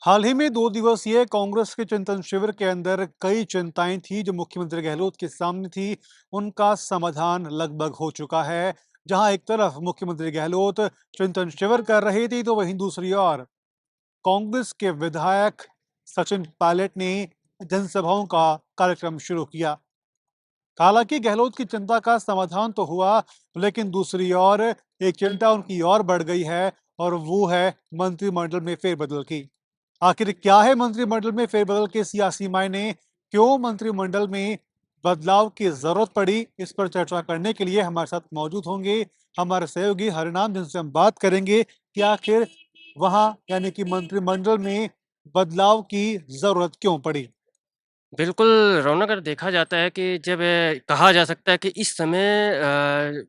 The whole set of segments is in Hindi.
हाल ही में 2 दिवसीय कांग्रेस के चिंतन शिविर के अंदर कई चिंताएं थी जो मुख्यमंत्री गहलोत के सामने थी। उनका समाधान लगभग हो चुका है। जहां एक तरफ मुख्यमंत्री गहलोत चिंतन शिविर कर रहे थे तो वहीं दूसरी ओर कांग्रेस के विधायक सचिन पायलट ने जनसभाओं का कार्यक्रम शुरू किया। हालांकि गहलोत की चिंता का समाधान तो हुआ, लेकिन दूसरी ओर एक चिंता उनकी और बढ़ गई है और वो है मंत्रिमंडल में फेरबदल की। आखिर क्या है मंत्रिमंडल में फेरबदल के सियासी मायने, क्यों मंत्रिमंडल में बदलाव की जरूरत पड़ी, इस पर चर्चा करने के लिए हमारे साथ मौजूद होंगे हमारे सहयोगी हरिनाम, जिनसे हम बात करेंगे कि आखिर वहां यानी कि मंत्रिमंडल में बदलाव की जरूरत क्यों पड़ी। बिल्कुल, रौनक अगर देखा जाता है कि जब कहा जा सकता है कि इस समय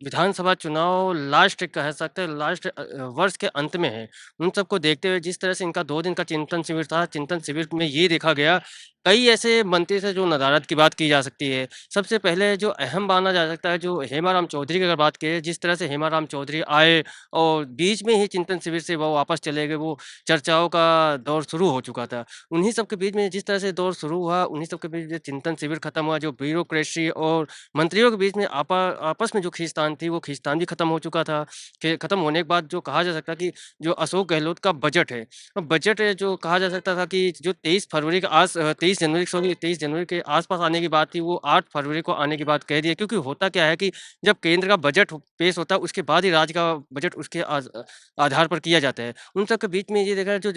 विधानसभा चुनाव लास्ट कह सकते हैं लास्ट वर्ष के अंत में है। उन सबको देखते हुए जिस तरह से इनका 2 दिन का चिंतन शिविर था, चिंतन शिविर में ये देखा गया, कई ऐसे मंत्री थे जो नदारद की बात की जा सकती है। सबसे पहले जो अहम माना जा सकता है, जो हेमाराम चौधरी की अगर बात करें, जिस तरह से हेमाराम चौधरी आए और बीच में ही चिंतन शिविर से वो वापस चले गए, वो चर्चाओं का दौर शुरू हो चुका था। उन्हीं सब के बीच में जिस तरह से दौर शुरू हुआ, उन्हीं सब के बीच जो चिंतन शिविर खत्म हुआ, जो ब्यूरोक्रेसी और मंत्रियों के बीच में आपस में जो खींचतान थी, वो खींचतान भी खत्म हो चुका था। कि खत्म होने के बाद जो कहा जा सकता है कि जो अशोक गहलोत का बजट है, बजट है जो कहा जा सकता था कि जो 23 फरवरी के 23 जनवरी सॉरी 23 जनवरी के आस-पास आने की बात थी, वो 8 फरवरी को आने की बात कह दी है। क्योंकि होता क्या है कि जब केंद्र का बजट पेश होता है, उसके बाद ही राज्य का बजट उसके आधार पर किया जाता है। उन सब के बीच में ये देखा जो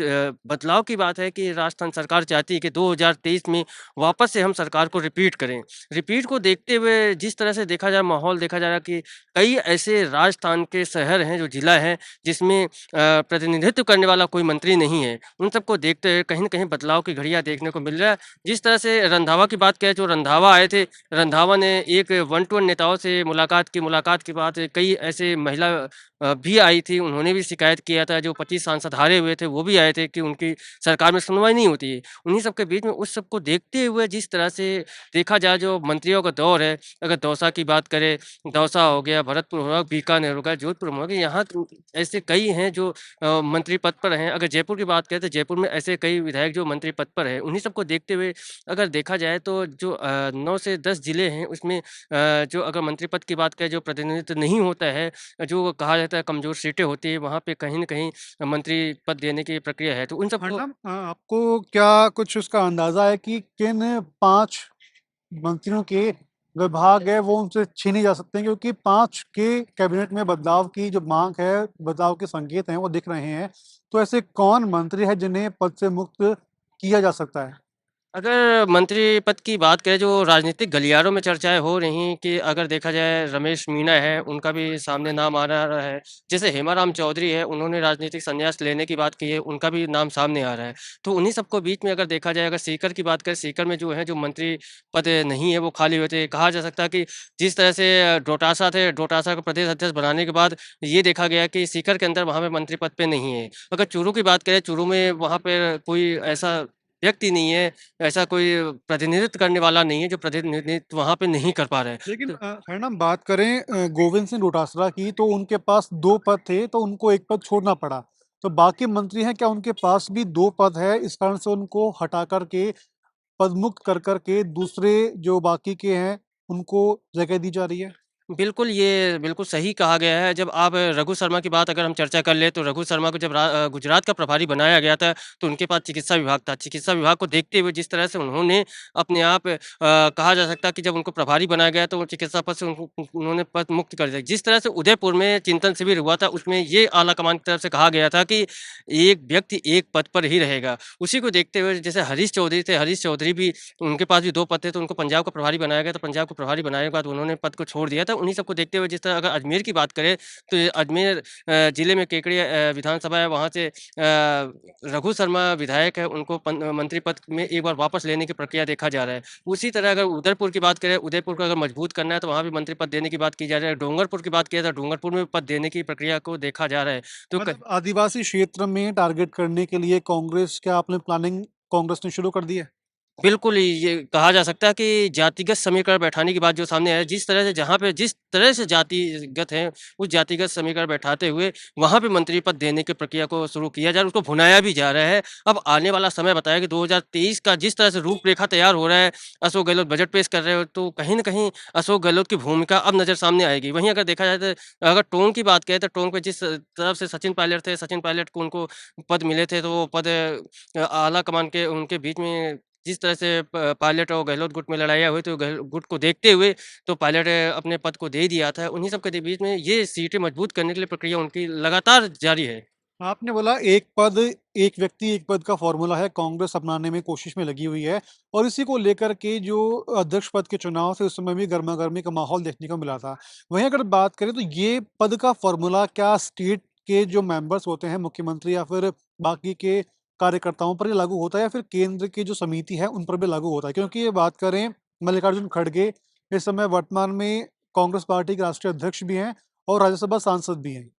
बदलाव की बात है कि राजस्थान सरकार चाहती है कि 2023 में वापस से हम सरकार को रिपीट करें। रिपीट को देखते हुए जिस तरह से देखा जाए माहौल देखा जा रहा है कि कई ऐसे राजस्थान के शहर हैं, जो ज़िला है, जिसमें प्रतिनिधित्व करने वाला कोई मंत्री नहीं है। उन सबको देखते हुए कहीं न कहीं बदलाव की घड़ियाँ देखने को मिल रहा है। जिस तरह से रंधावा की बात करें, जो रंधावा आए थे, रंधावा ने एक वन टू वन नेताओं से मुलाकात के बाद कई ऐसे महिला भी आई थी, उन्होंने भी शिकायत किया था, जो 25 सांसद हारे हुए थे, वो भी आए थे कि उनकी सरकार में सुनवाई नहीं होती है। उन्हीं सब के बीच में उस सबको देखते हुए जिस तरह से देखा जाए जो मंत्रियों का दौर है, अगर दौसा की बात करें, दौसा हो गया, भरतपुर हो गया, बीकानेर हो गया, जोधपुर हो गया, यहाँ ऐसे कई हैं जो मंत्री पद पर हैं। अगर जयपुर की बात करें तो जयपुर में ऐसे कई विधायक जो मंत्री पद पर हैं। उन्हीं सबको देखते हुए अगर देखा जाए तो जो 9 से 10 ज़िले हैं उसमें जो अगर मंत्री पद की बात करें जो प्रतिनिधित्व नहीं होता है, जो कहा जाता है कमज़ोर सीटें होती हैं, वहाँ पे कहीं न कहीं मंत्री पद देने की प्रक्रिया है। तो उन सबको हरदम आपको क्या कुछ उसका अंदाजा है कि किन 5 मंत्रियों के विभाग है वो उनसे छीने जा सकते हैं, क्योंकि 5 के कैबिनेट में बदलाव की जो मांग है, बदलाव के संकेत हैं वो दिख रहे हैं। तो ऐसे कौन मंत्री है जिन्हें पद से मुक्त किया जा सकता है? अगर मंत्री पद की बात करें, जो राजनीतिक गलियारों में चर्चाएँ हो रही हैं कि अगर देखा जाए रमेश मीणा है, उनका भी सामने नाम आ रहा है। जैसे हेमाराम चौधरी है, उन्होंने राजनीतिक संन्यास लेने की बात की है, उनका भी नाम सामने आ रहा है। तो उन्हीं सबको बीच में अगर देखा जाए, अगर सीकर की बात करें, सीकर में जो है, जो मंत्री पद नहीं है, वो खाली हुए थे। कहा जा सकता है कि जिस तरह से डोटासरा थे, डोटासरा को प्रदेश अध्यक्ष बनाने के बाद ये देखा गया कि सीकर के अंदर वहाँ पे मंत्री पद पे नहीं है। अगर चूरू की बात करें, चूरू में वहाँ पे कोई ऐसा व्यक्ति नहीं है, ऐसा कोई प्रतिनिधित्व करने वाला नहीं है, जो प्रतिनिधित्व वहाँ पे नहीं कर पा रहा है। लेकिन तो खैर हम बात करें गोविंद सिंह डोटासरा की, तो उनके पास 2 पद थे तो उनको 1 पद छोड़ना पड़ा। तो बाकी मंत्री हैं, क्या उनके पास भी 2 पद है, इस कारण से उनको हटा कर के पद मुक्त कर के दूसरे जो बाकी के हैं उनको जगह दी जा रही है? बिल्कुल, ये बिल्कुल सही कहा गया है। जब आप रघु शर्मा की बात अगर हम चर्चा कर लें, तो रघु शर्मा को जब गुजरात का प्रभारी बनाया गया था, तो उनके पास चिकित्सा विभाग था। चिकित्सा विभाग को देखते हुए जिस तरह से उन्होंने अपने आप कहा जा सकता है कि जब उनको प्रभारी बनाया गया, तो वो चिकित्सा पद से उन्होंने पद मुक्त कर दिया। जिस तरह से उदयपुर में चिंतन शिविर हुआ था, उसमें ये आला कमान की तरफ से कहा गया था कि एक व्यक्ति एक पद पर ही रहेगा। उसी को देखते हुए जैसे हरीश चौधरी थे, हरीश चौधरी भी उनके पास भी 2 पद थे, तो उनको पंजाब का प्रभारी बनाया गया, तो पंजाब को प्रभारी बनाने के बाद उन्होंने पद को छोड़ दिया था। उन्हीं सबको देखते हुए जिस तरह अगर अजमेर की बात करें, तो ये अजमेर ज़िले में केकड़िया विधानसभा है, वहाँ से रघु शर्मा विधायक है, उनको मंत्री पद में एक बार वापस लेने की प्रक्रिया देखा जा रहा है। उसी तरह अगर उदयपुर की बात करें, उदयपुर को अगर मजबूत करना है, तो वहाँ भी मंत्री पद देने की बात की जा रही है। डूंगरपुर की बात किया तो डूंगरपुर में भी पद देने की प्रक्रिया को देखा जा रहा है। तो क मतलब आदिवासी क्षेत्र में टारगेट करने के लिए कांग्रेस, क्या आपने प्लानिंग कांग्रेस ने शुरू कर दी है? बिल्कुल, ये कहा जा सकता है कि जातिगत समीकरण बैठाने की बात जो सामने है, जिस तरह से जहाँ पे जिस तरह से जातिगत है, उस जातिगत समीकरण बैठाते हुए वहाँ पे मंत्री पद देने की प्रक्रिया को शुरू किया जा रहा है, उसको भुनाया भी जा रहा है। अब आने वाला समय बताएगा कि 2023 का जिस तरह से रूपरेखा तैयार हो रहा है, अशोक गहलोत बजट पेश कर रहे हो, तो कहीं न कहीं अशोक गहलोत की भूमिका अब नज़र सामने आएगी। वहीं अगर देखा जाए तो अगर टोंक की बात करें, तो टोंक पे जिस तरफ से सचिन पायलट थे, सचिन पायलट को उनको पद मिले थे, तो वो पद आला कमान के उनके बीच में जिस तरह से प पायलट और गहलोत गुट में लड़ाइयाँ हुई, तो गहल गुट को देखते हुए तो पायलट अपने पद को दे दिया था। उन्हीं सब के बीच में ये सीटें मजबूत करने के लिए प्रक्रिया उनकी लगातार जारी है। आपने बोला एक पद, एक व्यक्ति एक पद का फ़ॉर्मूला है, कांग्रेस अपनाने में कोशिश में लगी हुई है और इसी को लेकर के जो अध्यक्ष पद के चुनाव थे, उस समय भी गरमा-गरमी का माहौल देखने को मिला था। वहीं अगर बात करें तो ये पद का फ़ॉर्मूला क्या स्टेट के जो मेंबर्स होते हैं, मुख्यमंत्री या फिर बाकी के कार्यकर्ताओं पर ही लागू होता है या फिर केंद्र की जो समिति है, उन पर भी लागू होता है? क्योंकि ये बात करें मल्लिकार्जुन खड़गे इस समय वर्तमान में कांग्रेस पार्टी के राष्ट्रीय अध्यक्ष भी हैं और राज्यसभा सांसद भी हैं।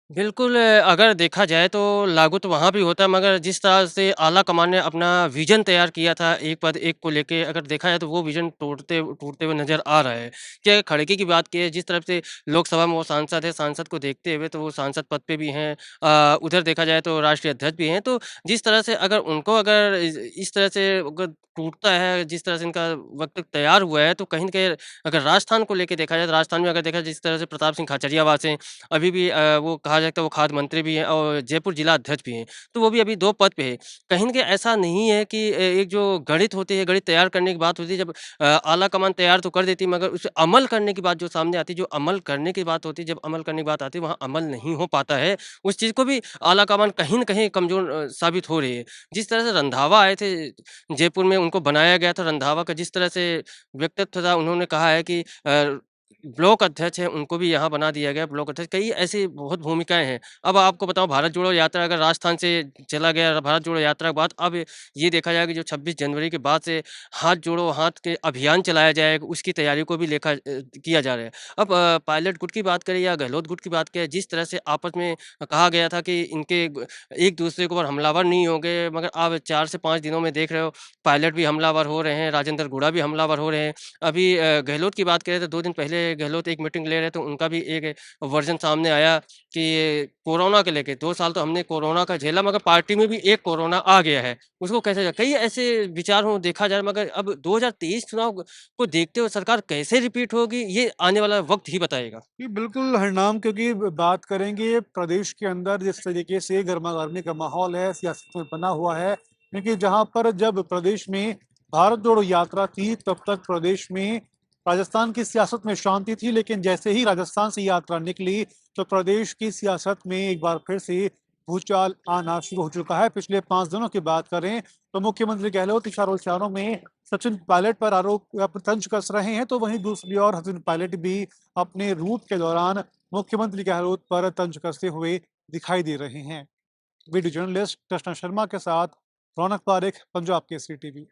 बिल्कुल, अगर देखा जाए तो लागू तो वहाँ भी होता है, मगर जिस तरह से आला कमान ने अपना विज़न तैयार किया था एक पद एक को लेके, अगर देखा जाए तो वो विज़न टूटते हुए नज़र आ रहा है। क्या खड़गे की बात की है, जिस तरफ से लोकसभा में वो सांसद है, सांसद को देखते हुए तो वो सांसद पद पे भी हैं। उधर देखा जाए तो राष्ट्रीय अध्यक्ष भी हैं, तो जिस तरह से अगर उनको अगर इस तरह से अगर टूटता है, जिस तरह से इनका वक़्त तैयार हुआ है, तो कहीं न कहीं अगर राजस्थान को लेके देखा जाए, तो राजस्थान में अगर देखा जाए जिस तरह से प्रताप सिंह खाचरियावास हैं, अभी भी वो कहा जाता है वो खाद्य मंत्री भी हैं और जयपुर जिला अध्यक्ष भी हैं। तो वो भी अभी 2 पद पे हैं। कहीं न कहीं ऐसा नहीं है कि एक जो गणित होती है, गणित तैयार करने की बात होती है, जब आला कमान तैयार तो कर देती है, मगर उसे अमल करने की बात जो सामने आती है, जो अमल करने की बात होती है, जब अमल करने की बात आती है, वहाँ अमल नहीं हो पाता है। उस चीज़ को भी आला कमान कहीं न कहीं कमज़ोर साबित हो रही है। जिस तरह से रंधावा आए थे जयपुर में, उनको बनाया गया था, रंधावा का जिस तरह से व्यक्तित्व था, उन्होंने कहा है कि ब्लॉक अध्यक्ष हैं, उनको भी यहाँ बना दिया गया ब्लॉक अध्यक्ष। कई ऐसी बहुत भूमिकाएँ हैं। अब आपको बताऊँ, भारत जोड़ो यात्रा अगर राजस्थान से चला गया, भारत जोड़ो यात्रा के बाद अब ये देखा जाएगा कि जो 26 जनवरी के बाद से हाथ जोड़ो हाथ के अभियान चलाया जाएगा, उसकी तैयारी को भी किया जा रहा है। अब पायलट गुट की बात करें या गहलोत गुट की बात करें, जिस तरह से आपस में कहा गया था कि इनके एक-दूसरे के ऊपर हमलावर नहीं होंगे, मगर अब 4 से 5 दिनों में देख रहे हो, पायलट भी हमलावर हो रहे हैं, राजेंद्र गुड़ा भी हमलावर हो रहे हैं। अभी गहलोत की बात करें तो 2 दिन पहले गहलोत एक मीटिंग ले रहे थे, उनका भी एक वर्ज़न सामने आया कि कोरोना को लेके 2 साल तो हमने कोरोना का झेला, मगर पार्टी में भी एक कोरोना आ गया है, उसको कैसे कई ऐसे विचार हों देखा जाए, मगर अब 2023 चुनाव को देखते हुए सरकार कैसे रिपीट होगी, ये आने वाला वक़्त ही बताएगा। जी, बिल्कुल हरनाम क्योंकि बात करेंगे प्रदेश के अंदर जिस तरीके से गर्मा-गर्मी का माहौल है, सियासत में बना हुआ है, क्योंकि जहाँ पर जब प्रदेश में भारत जोड़ो यात्रा थी, तब तक प्रदेश में राजस्थान की सियासत में शांति थी, लेकिन जैसे ही राजस्थान से यात्रा निकली, तो प्रदेश की सियासत में एक बार फिर से भूचाल आना शुरू हो चुका है। पिछले 5 दिनों की बात करें, तो मुख्यमंत्री गहलोत इशारों-इशारों में सचिन पायलट पर आरोप तंज कस रहे हैं, तो वहीं दूसरी ओर सचिन पायलट भी अपने रूट के दौरान मुख्यमंत्री गहलोत पर तंज कसते हुए दिखाई दे रहे हैं। वीडियो जर्नलिस्ट कृष्णा शर्मा के साथ रौनक पारेख, पंजाब केसरी टीवी।